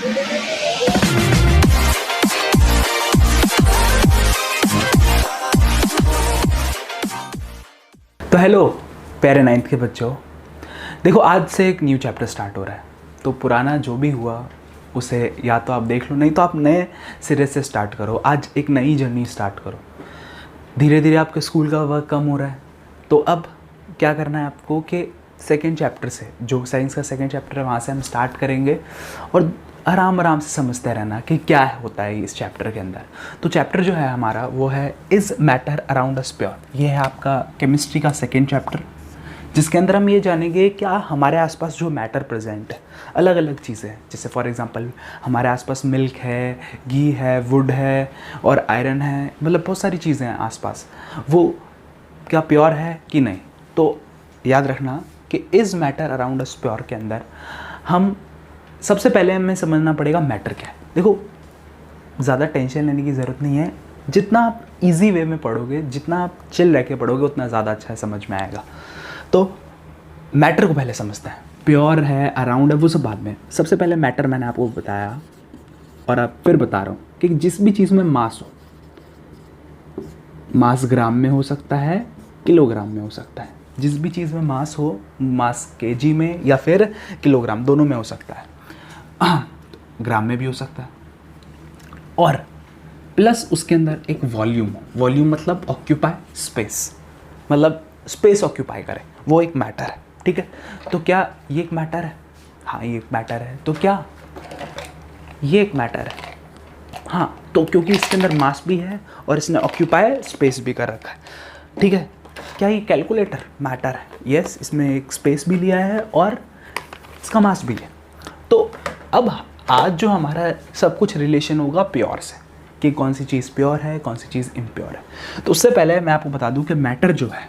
तो हेलो प्यारे 9th के बच्चों, देखो आज से एक न्यू चैप्टर स्टार्ट हो रहा है। तो पुराना जो भी हुआ उसे या तो आप देख लो, नहीं तो आप नए सिरे से स्टार्ट करो। आज एक नई जर्नी स्टार्ट करो। धीरे धीरे आपके स्कूल का वर्क कम हो रहा है, तो अब क्या करना है आपको कि सेकेंड चैप्टर से, जो साइंस का सेकेंड चैप्टर है, वहाँ से हम स्टार्ट करेंगे और आराम आराम से समझते रहना कि क्या होता है इस चैप्टर के अंदर। तो चैप्टर जो है हमारा वो है is matter around us pure. ये है आपका केमिस्ट्री का सेकेंड चैप्टर, जिसके अंदर हम ये जानेंगे क्या हमारे आसपास जो मैटर प्रेजेंट है, अलग अलग चीज़ें हैं। जैसे फॉर एग्जांपल हमारे आसपास मिल्क है, घी है, वुड है और आयरन है, मतलब बहुत सारी चीज़ें हैं आसपास। वो क्या प्योर है कि नहीं। तो याद रखना कि is matter around us pure के अंदर हम सबसे पहले हमें समझना पड़ेगा मैटर क्या है। देखो ज़्यादा टेंशन लेने की ज़रूरत नहीं है। जितना आप इजी वे में पढ़ोगे, जितना आप चिल रह के पढ़ोगे, उतना ज़्यादा अच्छा समझ में आएगा। तो मैटर को पहले समझते हैं। प्योर है, अराउंड है, वो सब बाद में। सबसे पहले मैटर मैंने आपको बताया और अब फिर बता रहा हूँ कि जिस भी चीज़ में मास हो, मास ग्राम में हो सकता है, किलोग्राम में हो सकता है। जिस भी चीज़ में मास हो, मास केजी में या फिर किलोग्राम, दोनों में हो सकता है। ग्राम में भी हो सकता है। और प्लस उसके अंदर एक वॉल्यूम हो। वॉल्यूम मतलब ऑक्यूपाई स्पेस, मतलब स्पेस ऑक्यूपाई करे, वो एक मैटर है। ठीक है, तो क्या ये एक मैटर है? हाँ, ये एक मैटर है। तो क्या ये एक मैटर है? हाँ, तो क्योंकि इसके अंदर मास भी है और इसने ऑक्यूपाई स्पेस भी कर रखा है। ठीक है, क्या ये कैलकुलेटर मैटर है? यस, इसमें एक स्पेस भी लिया है और इसका मास भी है। तो अब आज जो हमारा सब कुछ रिलेशन होगा प्योर से, कि कौन सी चीज़ प्योर है, कौन सी चीज़ इम्प्योर है। तो उससे पहले मैं आपको बता दूं कि मैटर जो है,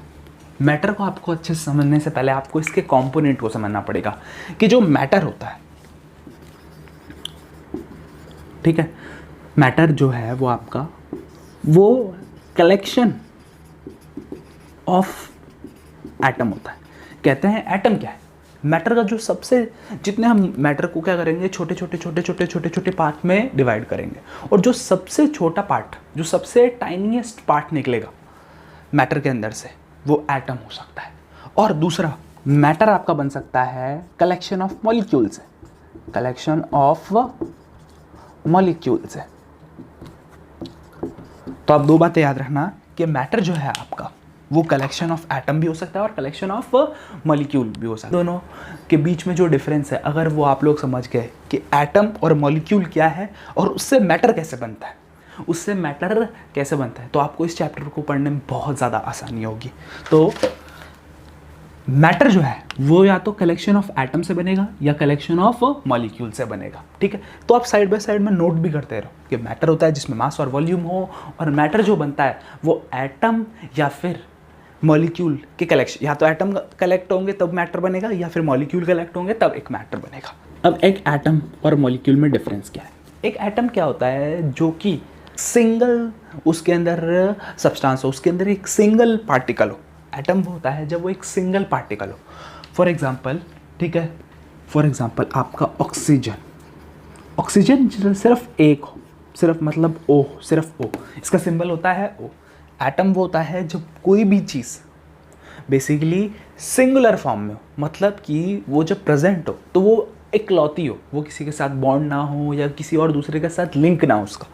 मैटर को आपको अच्छे से समझने से पहले आपको इसके कंपोनेंट को समझना पड़ेगा कि जो मैटर होता है, ठीक है, मैटर जो है वो आपका वो कलेक्शन ऑफ एटम होता है। कहते हैं एटम क्या है? मैटर का जो सबसे, जितने हम मैटर को क्या करेंगे, छोटे छोटे छोटे छोटे छोटे छोटे पार्ट में डिवाइड करेंगे, और जो सबसे छोटा पार्ट, जो सबसे टाइनीएस्ट पार्ट निकलेगा मैटर के अंदर से, वो एटम हो सकता है। और दूसरा, मैटर आपका बन सकता है कलेक्शन ऑफ मॉलिक्यूल से, कलेक्शन ऑफ मॉलिक्यूल से। तो आप दो बातें याद रखना कि मैटर जो है आपका वो कलेक्शन ऑफ एटम भी हो सकता है और कलेक्शन ऑफ मॉलिक्यूल भी हो सकता है। दोनों के बीच में जो डिफरेंस है, अगर वो आप लोग समझ गए कि एटम और मॉलिक्यूल क्या है और उससे मैटर कैसे बनता है, उससे मैटर कैसे बनता है, तो आपको इस चैप्टर को पढ़ने में बहुत ज़्यादा आसानी होगी। तो मैटर जो है वो या तो कलेक्शन ऑफ एटम से बनेगा या कलेक्शन ऑफ मॉलिक्यूल से बनेगा। ठीक है, तो आप साइड बाय साइड में नोट भी करते रहो कि मैटर होता है जिसमें मास और वॉल्यूम हो, और मैटर जो बनता है वो एटम या फिर मॉलिक्यूल के कलेक्शन, या तो एटम कलेक्ट होंगे तब मैटर बनेगा, या फिर मॉलिक्यूल कलेक्ट होंगे तब एक मैटर बनेगा। अब एक एटम और मॉलिक्यूल में डिफरेंस क्या है? एक एटम क्या होता है? जो कि सिंगल, उसके अंदर सब्सटेंस हो, उसके अंदर एक सिंगल पार्टिकल हो। एटम वो होता है जब वो एक सिंगल पार्टिकल हो। फॉर एग्जाम्पल, ठीक है, फॉर एग्जाम्पल आपका ऑक्सीजन, ऑक्सीजन सिर्फ एक हो, सिर्फ मतलब ओ, सिर्फ ओ, इसका सिंबल होता है ओ। एटम वो होता है जब कोई भी चीज़ बेसिकली सिंगुलर फॉर्म में हो, मतलब कि वो जब प्रेजेंट हो तो वो इकलौती हो, वो किसी के साथ बॉन्ड ना हो या किसी और दूसरे के साथ लिंक ना हो उसका।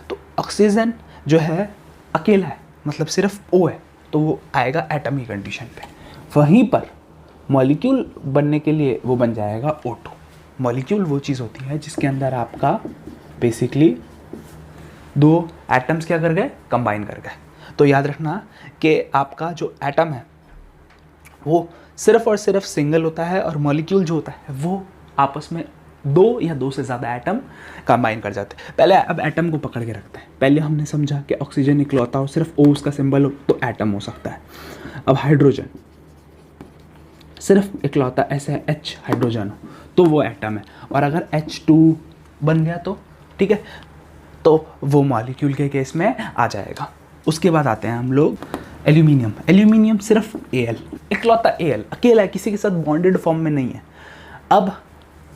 तो ऑक्सीजन जो है अकेला है, मतलब सिर्फ ओ है, तो वो आएगा एटम की कंडीशन पे। वहीं पर मॉलिक्यूल बनने के लिए वो बन जाएगा O2। मॉलिक्यूल वो चीज़ होती है जिसके अंदर आपका बेसिकली दो एटम्स क्या कर गए, कंबाइन कर गए। तो याद रखना कि आपका जो एटम है वो सिर्फ और सिर्फ सिंगल होता है, और मॉलिक्यूल जो होता है वो आपस में दो या दो से ज़्यादा एटम कंबाइन कर जाते हैं। पहले अब एटम को पकड़ के रखते हैं। पहले हमने समझा कि ऑक्सीजन इकलौता हो, सिर्फ O उसका सिंबल हो तो एटम हो सकता है। अब हाइड्रोजन सिर्फ इकलौता ऐसे H हाइड्रोजन हो तो वो एटम है, और अगर H2 बन गया तो ठीक है, तो वो मॉलिक्यूल के केस में आ जाएगा। उसके बाद आते हैं हम लोग एल्यूमिनियम। एल्यूमिनियम सिर्फ Al, इकलौता Al, अकेला है, किसी के साथ बॉन्डेड फॉर्म में नहीं है। अब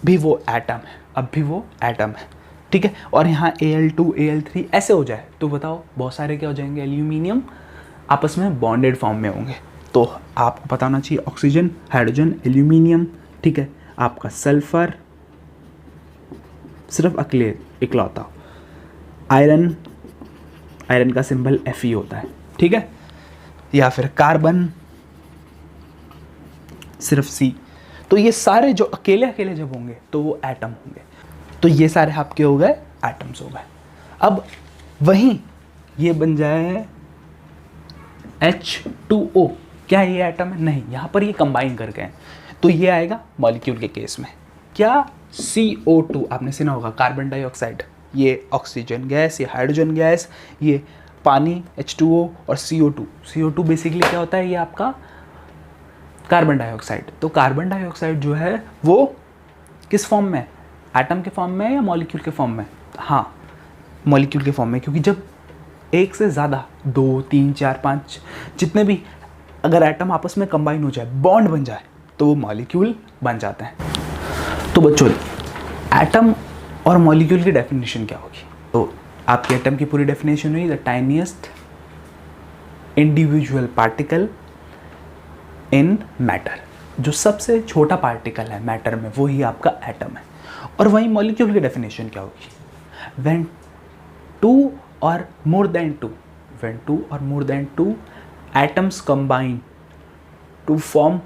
भी वो एटम है, अब भी वो एटम है, ठीक है। और यहाँ Al2 Al3 ऐसे हो जाए तो बताओ बहुत सारे क्या हो जाएंगे, एल्यूमिनियम आपस में बॉन्डेड फॉर्म में होंगे। तो आपको पता होना चाहिए ऑक्सीजन, हाइड्रोजन, एल्यूमिनियम, ठीक है। आपका सल्फर सिर्फ अकेले इकलौता, आयरन, आयरन का सिंबल Fe होता है, ठीक है। या फिर कार्बन सिर्फ C। तो ये सारे जो अकेले अकेले जब होंगे तो वो एटम होंगे। तो ये सारे आपके हो गए एटम्स हो गए। अब वहीं ये बन जाए H2O, क्या ये एटम है? नहीं, यहाँ पर ये कंबाइन कर गए, तो ये आएगा मॉलिक्यूल के केस में। क्या CO2 आपने सुना होगा, कार्बन डाइऑक्साइड, ये ऑक्सीजन गैस, ये हाइड्रोजन गैस, ये पानी H2O और CO2। CO2 बेसिकली क्या होता है, ये आपका कार्बन डाइऑक्साइड। तो कार्बन डाइऑक्साइड जो है वो किस फॉर्म में, एटम के फॉर्म में या मॉलिक्यूल के फॉर्म में? हाँ, मॉलिक्यूल के फॉर्म में, क्योंकि जब एक से ज़्यादा 2, 3, 4, 5 जितने भी अगर एटम आपस में कंबाइन हो जाए, बॉन्ड बन जाए, तो वो मॉलिक्यूल बन जाते हैं। तो बच्चों, एटम और मॉलिक्यूल की डेफिनेशन क्या होगी? तो आपके एटम की पूरी डेफिनेशन हुई, the tiniest individual particle in matter, जो सबसे छोटा पार्टिकल है मैटर में, वो ही आपका एटम है। और वहीं मॉलिक्यूल की डेफिनेशन क्या होगी? When two or more than two, when two or more than two atoms combine to form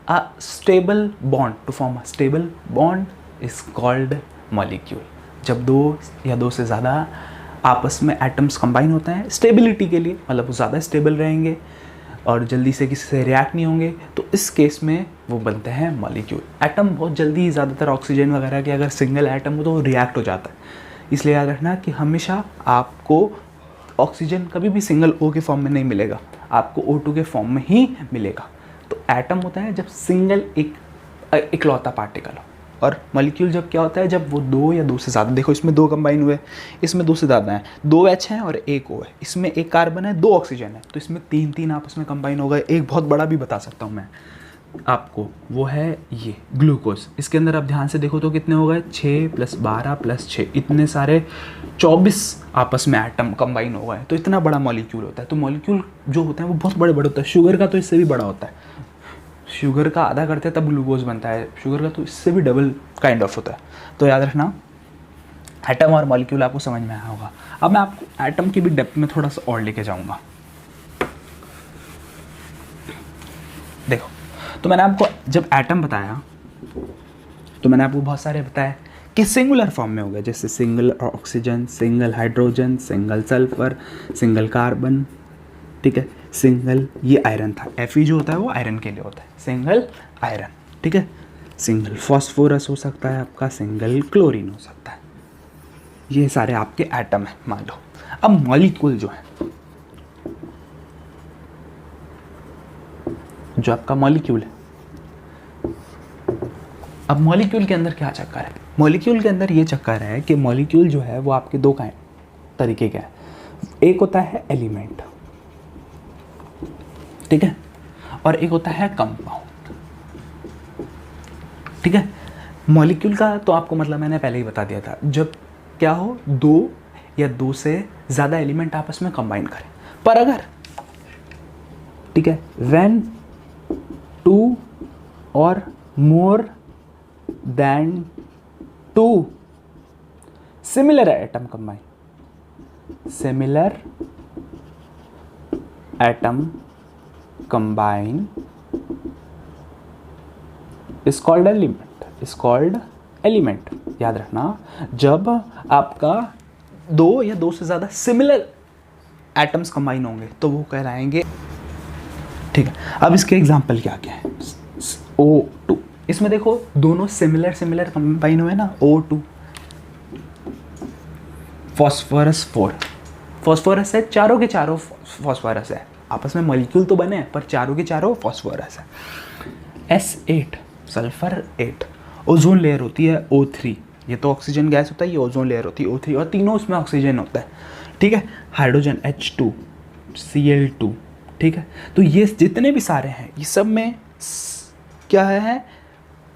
a stable bond, to form a stable bond is called molecule. जब दो या दो से ज़्यादा आपस में एटम्स कंबाइन होते हैं स्टेबिलिटी के लिए, मतलब वो ज़्यादा स्टेबल रहेंगे और जल्दी से किसी से रिएक्ट नहीं होंगे, तो इस केस में वो बनते हैं मॉलिक्यूल। एटम बहुत जल्दी, ज़्यादातर ऑक्सीजन वगैरह के अगर सिंगल एटम हो तो वो रिएक्ट हो जाता है। इसलिए याद रखना कि हमेशा आपको ऑक्सीजन कभी भी सिंगल O के फॉर्म में नहीं मिलेगा, आपको O2 के फॉर्म में ही मिलेगा। तो एटम होता है जब सिंगल इकलौता पार्टिकल हो, और मॉलिक्यूल जब क्या होता है, जब वो दो या दो से ज़्यादा, देखो इसमें दो कंबाइन हुए, इसमें दो से ज़्यादा हैं, 2 H हैं और 1 O है, इसमें 1 कार्बन है, 2 ऑक्सीजन है, तो इसमें 3 आपस में कंबाइन हो गए। एक बहुत बड़ा भी बता सकता हूँ मैं आपको, वो है ये ग्लूकोज। इसके अंदर आप ध्यान से देखो तो कितने हो गए, 6 + 12 + 6, इतने सारे 24 आपस में एटम कंबाइन हो गए। तो इतना बड़ा मॉलिक्यूल होता है। तो मॉलिक्यूल जो होता है वो बहुत बड़े बड़े होता है। शुगर का तो इससे भी बड़ा होता है, शुगर का आधा करते हैं तब ग्लूकोज बनता है, शुगर का तो इससे भी डबल काइंड ऑफ होता है। तो याद रखना, एटम और मॉलिक्यूल आपको समझ में आया होगा। अब मैं आपको एटम की भी डेप्थ में थोड़ा सा और लेके जाऊंगा। देखो, तो मैंने आपको जब एटम बताया तो मैंने आपको बहुत सारे बताया कि सिंगुलर फॉर्म में हो गए, जैसे single oxygen, single hydrogen, single sulphur, single carbon, ठीक है, सिंगल, ये आयरन था, Fe जो होता है वो आयरन के लिए होता है, सिंगल आयरन, ठीक है। सिंगल फॉस्फोरस हो सकता है आपका, सिंगल क्लोरीन हो सकता है। ये सारे आपके एटम हैं मान लो। अब मॉलिक्यूल जो है, जो आपका मॉलिक्यूल है, अब मॉलिक्यूल के अंदर क्या चक्कर है? मॉलिक्यूल के अंदर ये चक्कर है कि मॉलिक्यूल जो है वो आपके दो तरीके के हैं। एक होता है एलिमेंट, ठीक है, और एक होता है कंपाउंड, ठीक है। मॉलिक्यूल का तो आपको मतलब मैंने पहले ही बता दिया था, जब क्या हो, 2 या 2 से ज़्यादा एलिमेंट आपस में कंबाइन करें। पर अगर, ठीक है, व्हेन 2 और more then 2 similar atom combine, similar atom combine is called element, is called element. याद रखना, जब आपका 2 या 2 से ज़्यादा सिमिलर एटम्स कंबाइन होंगे तो वो कहलाएंगे, ठीक है। अब इसके एग्जांपल क्या क्या है? O2, इसमें देखो दोनों सिमिलर कंबाइन हुए ना, O2, फॉस्फोरस 4, फॉस्फोरस है, चारों के चारों फॉस्फोरस है, आपस में मॉलिक्यूल तो बने पर चारों के चारों फॉस्फोरस है। S8, सल्फर 8, ओजोन लेयर होती है O3, ये तो ऑक्सीजन गैस होता है, ये ओजोन लेयर होती है O3, और तीनों उसमें ऑक्सीजन होता है, ठीक है। हाइड्रोजन H2, Cl2, ठीक है। तो ये जितने भी सारे हैं, ये सब में क्या है,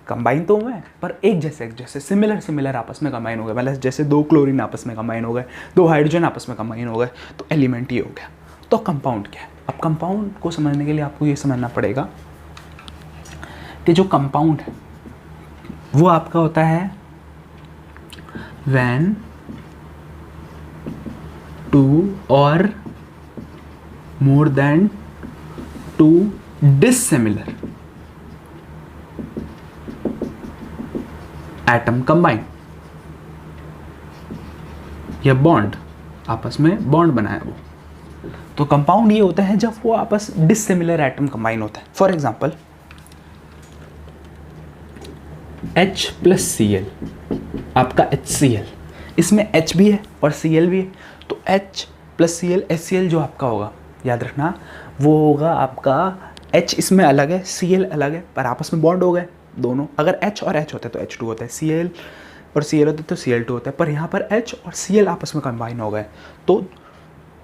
कंबाइन तो हुए हैं पर एक जैसे सिमिलर आपस में कंबाइन हो गए, मतलब जैसे 2 क्लोरीन आपस में कंबाइन हो गए, 2 हाइड्रोजन आपस में कंबाइन हो गए, तो एलिमेंट ये हो गया। तो कंपाउंड क्या है? अब कंपाउंड को समझने के लिए आपको ये समझना पड़ेगा कि जो कंपाउंड है वो आपका होता है व्हेन 2 और more then 2 dissimilar atom combine या बॉन्ड आपस में बॉन्ड बनाए वो। तो कंपाउंड ये होता है जब वो आपस डिसिमिलर एटम कंबाइन होता है। For example H plus Cl, आपका HCl, इसमें H भी है और Cl भी है, तो H प्लस Cl HCl जो आपका होगा, याद रखना वो होगा आपका H इसमें अलग है, Cl अलग है, पर आपस में बॉन्ड हो गए दोनों। अगर H और H होते तो H2 होता है, Cl और Cl होते तो Cl2 होता है, पर यहाँ पर H और Cl आपस में कंबाइन हो गए तो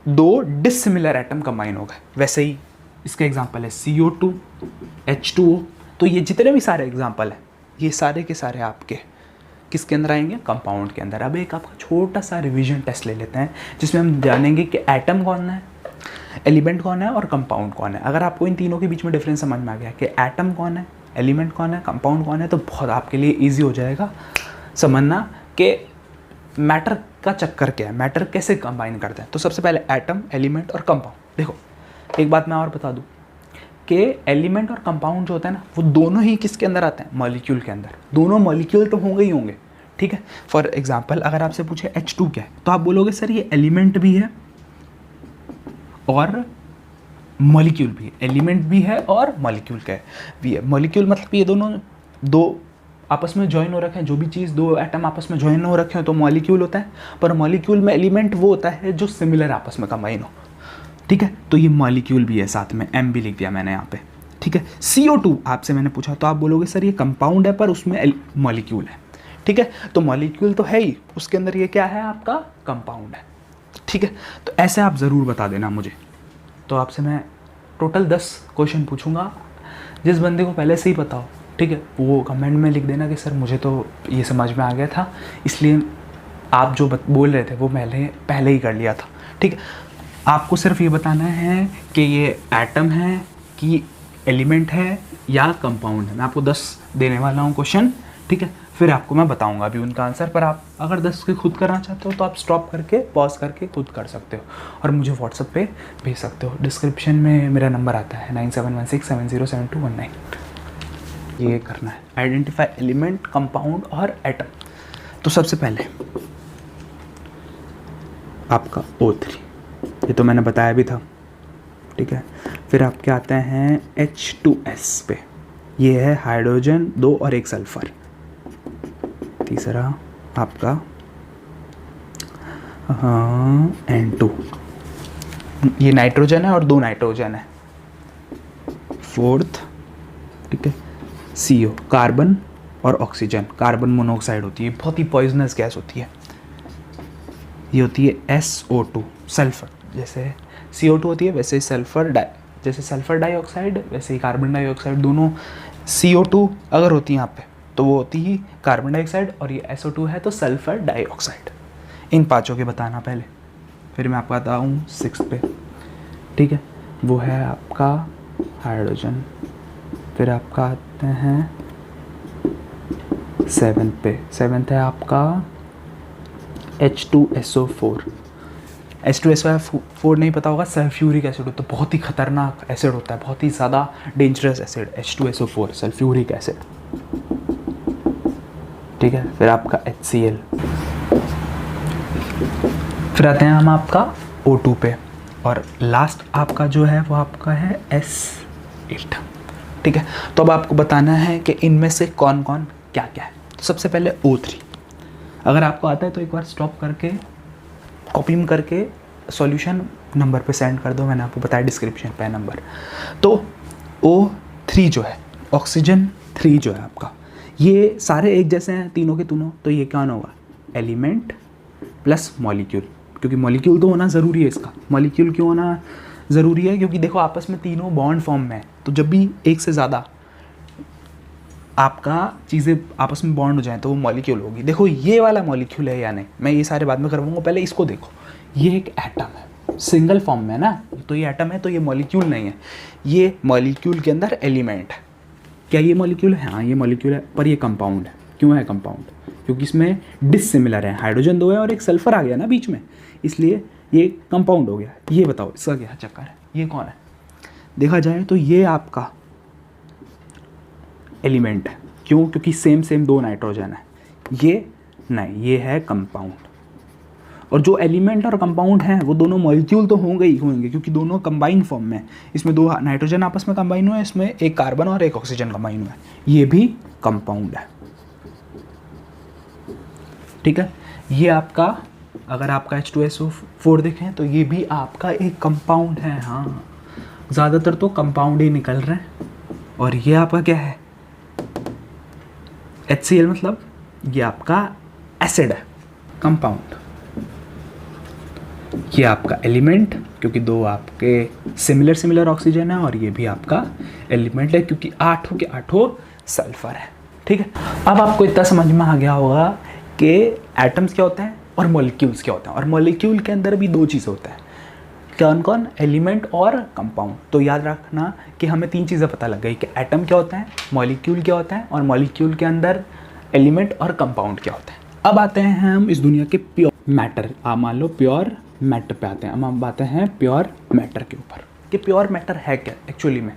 2 डिसिमिलर एटम कंबाइन हो गए। वैसे ही इसका एग्जांपल है CO2, H2O। तो ये जितने भी सारे एग्जांपल हैं ये सारे के सारे आपके किसके अंदर आएंगे? कंपाउंड के अंदर। अब एक आपका छोटा सा रिवीजन टेस्ट ले लेते हैं जिसमें हम जानेंगे कि एटम कौन है, एलिमेंट कौन है और कंपाउंड कौन है। अगर आपको इन तीनों के बीच में डिफरेंस समझ में आ गया कि एटम कौन है, एलिमेंट कौन है, कंपाउंड कौन है, तो बहुत आपके लिए ईजी हो जाएगा समझना कि मैटर का चक्कर क्या है, मैटर कैसे कंबाइन करते हैं। तो सबसे पहले एटम, एलिमेंट और कंपाउंड। देखो एक बात मैं और बता दूं कि एलिमेंट और कंपाउंड जो होता है ना वो दोनों ही किसके अंदर आते हैं? मॉलिक्यूल के अंदर। दोनों मॉलिक्यूल तो होंगे ही होंगे, ठीक है। फॉर एग्जांपल अगर आपसे पूछे H2 क्या है तो आप बोलोगे सर ये एलिमेंट भी है और मॉलिक्यूल भी है, एलिमेंट भी है और मॉलिक्यूल क्या है भी है। मॉलिक्यूल मतलब ये दोनों दो आपस में ज्वाइन हो रखे हैं, जो भी चीज़ 2 एटम आपस में ज्वाइन हो रखे हैं तो मॉलिक्यूल होता है। पर मॉलिक्यूल में एलिमेंट वो होता है जो सिमिलर आपस में कंबाइन हो, ठीक है। तो ये मॉलिक्यूल भी है, साथ में M भी लिख दिया मैंने यहाँ पे, ठीक है। CO2 आपसे मैंने पूछा तो आप बोलोगे सर ये कंपाउंड है पर उसमें मॉलिक्यूल है, ठीक है। तो मॉलिक्यूल तो है ही, उसके अंदर ये क्या है आपका? कंपाउंड है, ठीक है। तो ऐसे आप ज़रूर बता देना मुझे। तो आपसे मैं टोटल 10 क्वेश्चन पूछूंगा, जिस बंदे को पहले से ही पता हो, ठीक है, वो कमेंट में लिख देना कि सर मुझे तो ये समझ में आ गया था, इसलिए आप जो बोल रहे थे वो मैंने पहले ही कर लिया था, ठीक है। आपको सिर्फ ये बताना है कि ये एटम है कि एलिमेंट है या कंपाउंड है। मैं आपको 10 देने वाला हूँ क्वेश्चन, ठीक है। फिर आपको मैं बताऊंगा अभी उनका आंसर, पर आप अगर 10 के खुद करना चाहते हो तो आप स्टॉप करके पॉज करके खुद कर सकते हो और मुझे व्हाट्सएप पे भेज सकते हो। डिस्क्रिप्शन में मेरा नंबर आता है 9716707219। ये करना है, आइडेंटिफाई एलिमेंट, कंपाउंड और एटम। तो सबसे पहले आपका O3, ये तो मैंने बताया भी था, ठीक है। फिर आपके आते हैं H2S पे, ये है हाइड्रोजन 2 और 1 सल्फर। तीसरा आपका N2, ये नाइट्रोजन है और 2 नाइट्रोजन है। फोर्थ, ठीक है, CO, कार्बन और ऑक्सीजन, कार्बन मोनोऑक्साइड होती है, बहुत ही पॉइजनस गैस होती है। ये होती है SO2, सल्फर। जैसे CO2 होती है वैसे सल्फर जैसे सल्फर डाइऑक्साइड वैसे ही कार्बन डाइऑक्साइड, दोनों CO2 अगर होती है यहाँ पे तो वो होती ही कार्बन डाइऑक्साइड, और ये SO2 है तो सल्फर डाइऑक्साइड। इन पांचों के बताना पहले, फिर मैं आपको बताऊँ 6 पे, ठीक है। वो है आपका हाइड्रोजन। फिर आपका आते हैं 7 पे, 7th है आपका H2SO4। H2SO4 नहीं पता होगा, सल्फ्यूरिक एसिड होता है, बहुत ही खतरनाक एसिड होता है, बहुत ही ज़्यादा dangerous acid H2SO4 sulphuric acid, ठीक है। फिर आपका HCl। फिर आते हैं हम आपका O2 पे, और लास्ट आपका जो है वो आपका है S8, ठीक है। तो अब आपको बताना है कि इनमें से कौन कौन क्या क्या है। तो सबसे पहले O3, अगर आपको आता है तो एक बार स्टॉप करके कॉपी में करके सॉल्यूशन नंबर पे सेंड कर दो, मैंने आपको बताया डिस्क्रिप्शन पे नंबर। तो O3 जो है, ऑक्सीजन 3 जो है आपका, ये सारे एक जैसे हैं तीनों के तीनों, तो ये कौन होगा? एलिमेंट प्लस मॉलिक्यूल, क्योंकि मॉलिक्यूल तो होना ज़रूरी है। इसका मॉलिक्यूल क्यों होना ज़रूरी है? क्योंकि देखो आपस में तीनों बॉन्ड फॉर्म में है, तो जब भी एक से ज़्यादा आपका चीज़ें आपस में बॉन्ड हो जाए तो वो मॉलिक्यूल होगी। देखो ये वाला मॉलिक्यूल है या नहीं, मैं ये सारे बाद में करवाऊंगा, पहले इसको देखो। ये एक एटम है, सिंगल फॉर्म में ना, तो ये एटम है, तो ये मॉलिक्यूल नहीं है। ये मॉलिक्यूल के अंदर एलिमेंट है। क्या ये मॉलिक्यूल है? हाँ ये मॉलिक्यूल है, पर ये कंपाउंड है। क्यों है कंपाउंड? क्योंकि इसमें डिसिमिलर है, हाइड्रोजन 2 है और एक सल्फर आ गया ना बीच में, इसलिए ये कंपाउंड हो गया। ये बताओ इसका क्या चक्कर है? ये कौन है? देखा जाए तो ये आपका एलिमेंट है। क्यों? क्योंकि सेम सेम 2 नाइट्रोजन है। ये नहीं, ये है कंपाउंड। और जो एलिमेंट और कंपाउंड हैं वो दोनों मॉलिक्यूल तो होंगे ही होंगे, क्योंकि दोनों कंबाइन फॉर्म में। इसमें 2 नाइट्रोजन आपस में कंबाइन हुए, इसमें एक कार्बन और एक ऑक्सीजन कंबाइन हुआ है, ये भी कंपाउंड है। ठीक है, ये आपका, अगर आपका H2SO4 देखें तो ये भी आपका एक कंपाउंड है। हाँ, ज़्यादातर तो कंपाउंड ही निकल रहे हैं। और ये आपका क्या है? HCl, मतलब ये आपका एसिड है, कंपाउंड। ये आपका एलिमेंट, क्योंकि 2 आपके सिमिलर ऑक्सीजन है, और ये भी आपका एलिमेंट है क्योंकि 8 के 8 सल्फर है। ठीक है, अब आपको इतना समझ में आ गया होगा कि एटम्स क्या होते हैं और मॉलिक्यूल्स क्या होते हैं। और मॉलिक्यूल के अंदर भी 2 चीज़ें होता है, कौन कौन? एलिमेंट और कंपाउंड। तो याद रखना कि हमें 3 चीज़ें पता लग गई कि एटम क्या होता है, मॉलिक्यूल क्या होता है, और मॉलिक्यूल के अंदर एलिमेंट और कंपाउंड क्या होता है। अब आते हैं हम इस दुनिया के प्योर मैटर, आप मान लो प्योर मैटर पे आते हैं। अब हम आते हैं प्योर मैटर के ऊपर कि प्योर मैटर है क्या एक्चुअली में।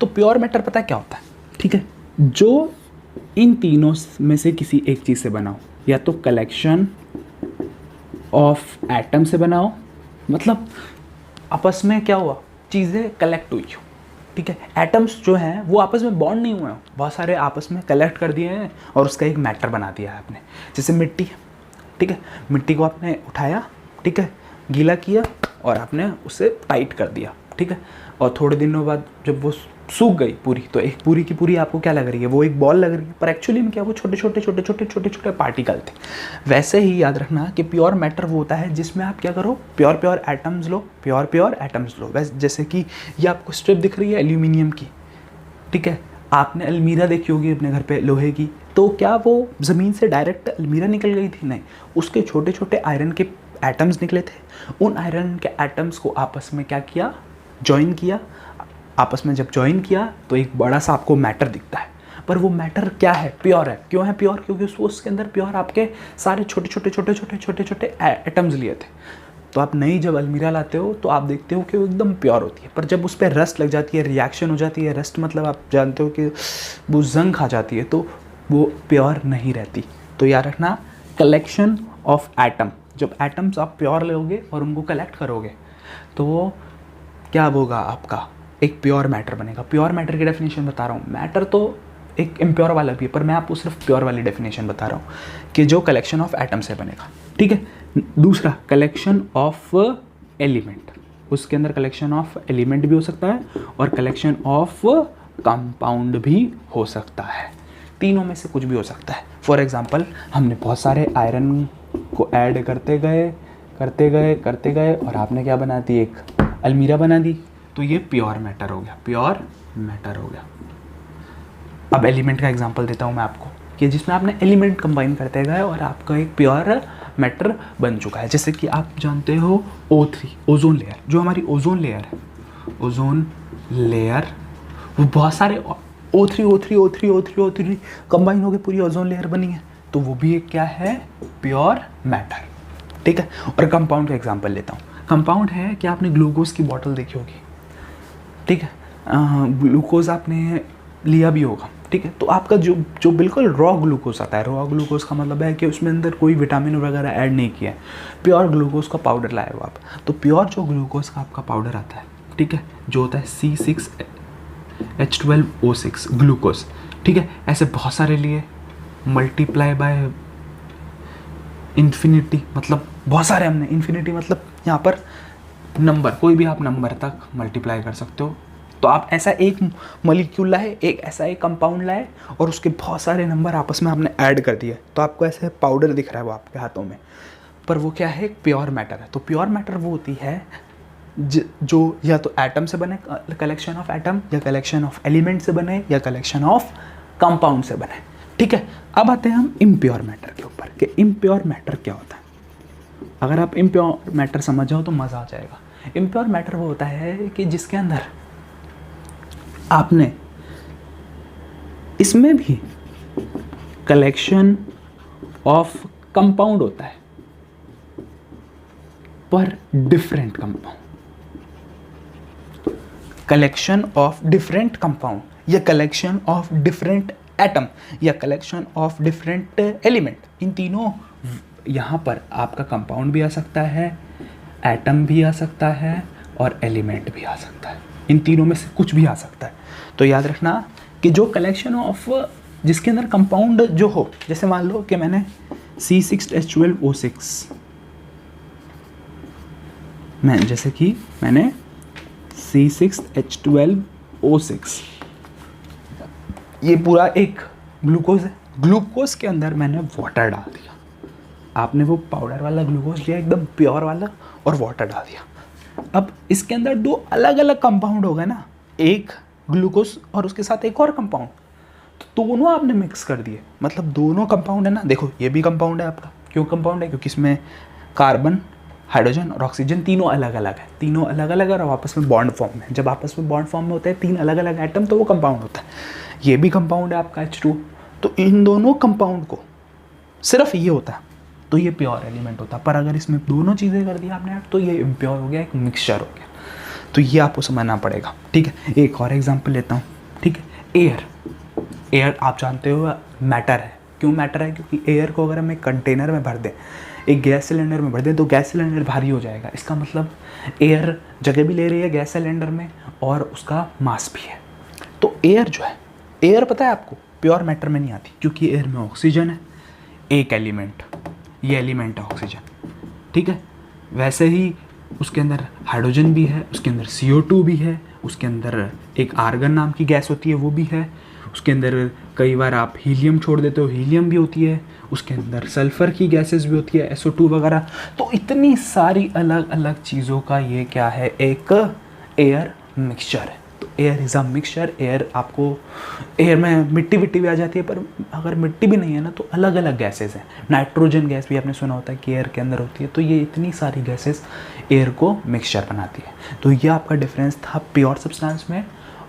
तो प्योर मैटर पता है क्या होता है? ठीक है, जो इन तीनों में से किसी एक चीज़ से बनाओ, या तो कलेक्शन ऑफ एटम से बनाओ, मतलब आपस में क्या हुआ, चीज़ें कलेक्ट हुई हो। ठीक है, एटम्स जो हैं वो आपस में बॉन्ड नहीं हुए हैं, बहुत सारे आपस में कलेक्ट कर दिए हैं और उसका एक मैटर बना दिया है आपने। जैसे मिट्टी, ठीक है, मिट्टी को आपने उठाया, ठीक है, गीला किया और आपने उसे टाइट कर दिया, ठीक है, और थोड़े दिनों बाद जब वो सूख गई पूरी, तो एक पूरी की पूरी आपको क्या लग रही है? वो एक बॉल लग रही है, पर एक्चुअली में क्या, वो छोटे छोटे पार्टिकल थे। वैसे ही याद रखना कि प्योर मैटर वो होता है जिसमें आप क्या करो, प्योर एटम्स लो, प्योर एटम्स लो। वैसे जैसे कि ये आपको स्ट्रिप दिख रही है एल्यूमिनियम की, ठीक है, आपने अलमीरा देखी होगी अपने घर पे लोहे की, तो क्या वो ज़मीन से डायरेक्ट अलमीरा निकल गई थी? नहीं, उसके छोटे छोटे आयरन के एटम्स निकले थे। उन आयरन के एटम्स को आपस में क्या किया, जॉइन किया। आपस में जब जॉइन किया तो एक बड़ा सा आपको मैटर दिखता है, पर वो मैटर क्या है? प्योर है। क्यों है प्योर? क्योंकि उसके अंदर प्योर आपके सारे छोटे एटम्स लिए थे। तो आप नई जब अलमीरा लाते हो तो आप देखते हो कि वो एकदम प्योर होती है, पर जब उस पर रस्ट लग जाती है, रिएक्शन हो जाती है, रस्ट मतलब आप जानते हो कि वो जंग खा जाती है, तो वो प्योर नहीं रहती। तो याद रखना, कलेक्शन ऑफ एटम, जब एटम्स आप प्योर लोगे और उनको कलेक्ट करोगे तो वो क्या होगा, आपका एक प्योर मैटर बनेगा। प्योर मैटर की डेफिनेशन बता रहा हूँ, मैटर तो एक इम्प्योर वाला भी है, पर मैं आपको सिर्फ प्योर वाली डेफिनेशन बता रहा हूँ कि जो कलेक्शन ऑफ एटम से बनेगा। ठीक है, दूसरा कलेक्शन ऑफ एलिमेंट, उसके अंदर कलेक्शन ऑफ एलिमेंट भी हो सकता है और कलेक्शन ऑफ कंपाउंड भी हो सकता है। तीनों में से कुछ भी हो सकता है। फॉर एग्जांपल, हमने बहुत सारे आयरन को ऐड करते गए और आपने क्या बना दी, एक अलमीरा बना दी, तो ये प्योर मैटर हो गया, प्योर मैटर हो गया। अब एलिमेंट का एग्जांपल देता हूँ मैं आपको कि जिसमें आपने एलिमेंट कंबाइन करते गए और आपका एक प्योर मैटर बन चुका है। जैसे कि आप जानते हो O3, ओजोन लेयर, जो हमारी ओजोन लेयर है, ओजोन लेयर, वो बहुत सारे O3 कंबाइन होकर पूरी ओजोन लेयर बनी है, तो वो भी एक क्या है, प्योर मैटर। ठीक है, और कंपाउंड का एग्जांपल लेता हूँ। कंपाउंड है कि आपने ग्लूकोज की बॉटल देखी होगी, ठीक है, ग्लूकोज आपने लिया भी होगा, ठीक है, तो आपका जो बिल्कुल रॉ ग्लूकोज आता है, रॉ ग्लूकोज का मतलब है कि उसमें अंदर कोई विटामिन वगैरह ऐड नहीं किया है, प्योर ग्लूकोज का पाउडर लाए हो आप। तो प्योर जो ग्लूकोज का आपका पाउडर आता है, ठीक है, जो होता है C6H12O6 ग्लूकोज, ठीक है, ऐसे बहुत सारे लिए मल्टीप्लाई बाय इन्फिनिटी, मतलब बहुत सारे हमने, इन्फिनिटी मतलब यहाँ पर नंबर, कोई भी आप नंबर तक मल्टीप्लाई कर सकते हो। तो आप ऐसा एक मॉलिक्यूल लाए, एक ऐसा एक कंपाउंड लाए और उसके बहुत सारे नंबर आपस में आपने ऐड कर दिए, तो आपको ऐसे पाउडर दिख रहा है वो आपके हाथों में, पर वो क्या है, प्योर मैटर है। तो प्योर मैटर वो होती है जो या तो एटम से बने, कलेक्शन ऑफ एटम, या कलेक्शन ऑफ एलिमेंट से बने, या कलेक्शन ऑफ कंपाउंड से बने। ठीक है, अब आते हैं हम इम्प्योर मैटर के ऊपर कि इम्प्योर मैटर क्या होता है। अगर आप इम्प्योर मैटर समझ जाओ तो मज़ा आ जाएगा। इम्प्योर मैटर वो होता है कि जिसके अंदर आपने इसमें भी कलेक्शन ऑफ कंपाउंड होता है पर different compound, collection of different compound या कलेक्शन ऑफ डिफरेंट एटम या कलेक्शन ऑफ डिफरेंट एलिमेंट, इन तीनों यहाँ पर आपका कंपाउंड भी आ सकता है, एटम भी आ सकता है और एलिमेंट भी आ सकता है। इन तीनों में से कुछ भी आ सकता है। तो याद रखना कि जो कलेक्शन ऑफ जिसके अंदर कंपाउंड जो हो, जैसे मान लो कि मैंने C6H12O6 मैंने C6H12O6 ये पूरा एक ग्लूकोज है। ग्लूकोज के अंदर मैंने वाटर डाल दिया। आपने वो पाउडर वाला ग्लूकोज लिया एकदम प्योर वाला और वाटर डाल दिया। अब इसके अंदर दो अलग अलग कंपाउंड हो गए ना, एक ग्लूकोज और उसके साथ एक और कंपाउंड, तो दोनों आपने मिक्स कर दिए। मतलब दोनों कंपाउंड है ना, देखो ये भी कंपाउंड है आपका। क्यों कंपाउंड है? क्योंकि इसमें कार्बन, हाइड्रोजन और ऑक्सीजन तीनों अलग अलग है, तीनों अलग अलग और आपस में बॉन्ड फॉर्म में। जब आपस में बॉन्ड फॉर्म में होते हैं तीन अलग अलग एटम तो वो कंपाउंड होता है। ये भी कंपाउंड है आपका H2। तो इन दोनों कंपाउंड को सिर्फ ये होता है तो ये प्योर एलिमेंट होता है। पर अगर इसमें दोनों चीज़ें कर दी आपने तो ये इम्प्योर हो गया, एक मिक्सचर हो गया। तो ये आपको समझना पड़ेगा। ठीक है, एक और एग्जांपल लेता हूँ। ठीक है, एयर आप जानते हो मैटर है। क्यों मैटर है? क्योंकि एयर को अगर हम एक कंटेनर में भर दें, एक गैस सिलेंडर में भर दें, तो गैस सिलेंडर भारी हो जाएगा। इसका मतलब एयर जगह भी ले रही है गैस सिलेंडर में और उसका मास भी है। तो एयर जो है, एयर पता है आपको प्योर मैटर में नहीं आती, क्योंकि एयर में ऑक्सीजन है, एक एलिमेंट, ये एलिमेंट है ऑक्सीजन। ठीक है, वैसे ही उसके अंदर हाइड्रोजन भी है, उसके अंदर CO2 भी है, उसके अंदर एक आर्गन नाम की गैस होती है वो भी है, उसके अंदर कई बार आप हीलियम छोड़ देते हो, हीलियम भी होती है, उसके अंदर सल्फ़र की गैसेस भी होती है, SO2 वगैरह। तो इतनी सारी अलग अलग चीज़ों का ये क्या है, एक एयर मिक्सचर है। तो air is a mixture. Air में मिट्टी भी आ जाती है, पर अगर मिट्टी भी नहीं है ना तो अलग अलग गैसेस हैं। नाइट्रोजन गैस भी आपने सुना होता है कि एयर के अंदर होती है। तो ये इतनी सारी गैसेस एयर को मिक्सचर बनाती है। तो ये आपका डिफरेंस था प्योर सब्सटेंस में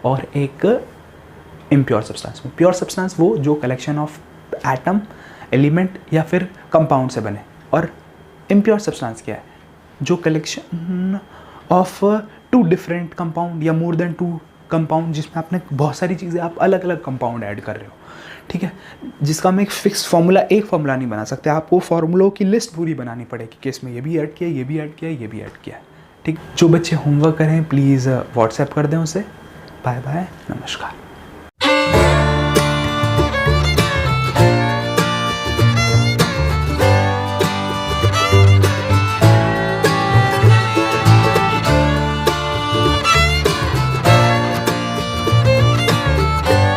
और एक इम्प्योर सब्सटेंस में। प्योर सब्सटेंस वो जो कलेक्शन ऑफ एटम, एलिमेंट या फिर कंपाउंड से बने, और इम्प्योर सब्सटेंस क्या है? जो collection of two different compound या मोर देन टू कंपाउंड, जिसमें आपने बहुत सारी चीज़ें, आप अलग अलग कंपाउंड ऐड कर रहे हो। ठीक है, जिसका हम एक फिक्स फार्मूला, एक फार्मूला नहीं बना सकते। आपको फार्मूलों की लिस्ट पूरी बनानी पड़ेगी कि इसमें ये भी ऐड किया, ये भी ऐड किया, ये भी ऐड किया। ठीक, जो बच्चे होमवर्क करें प्लीज़ व्हाट्सएप कर दें उसे। बाय बाय, नमस्कार।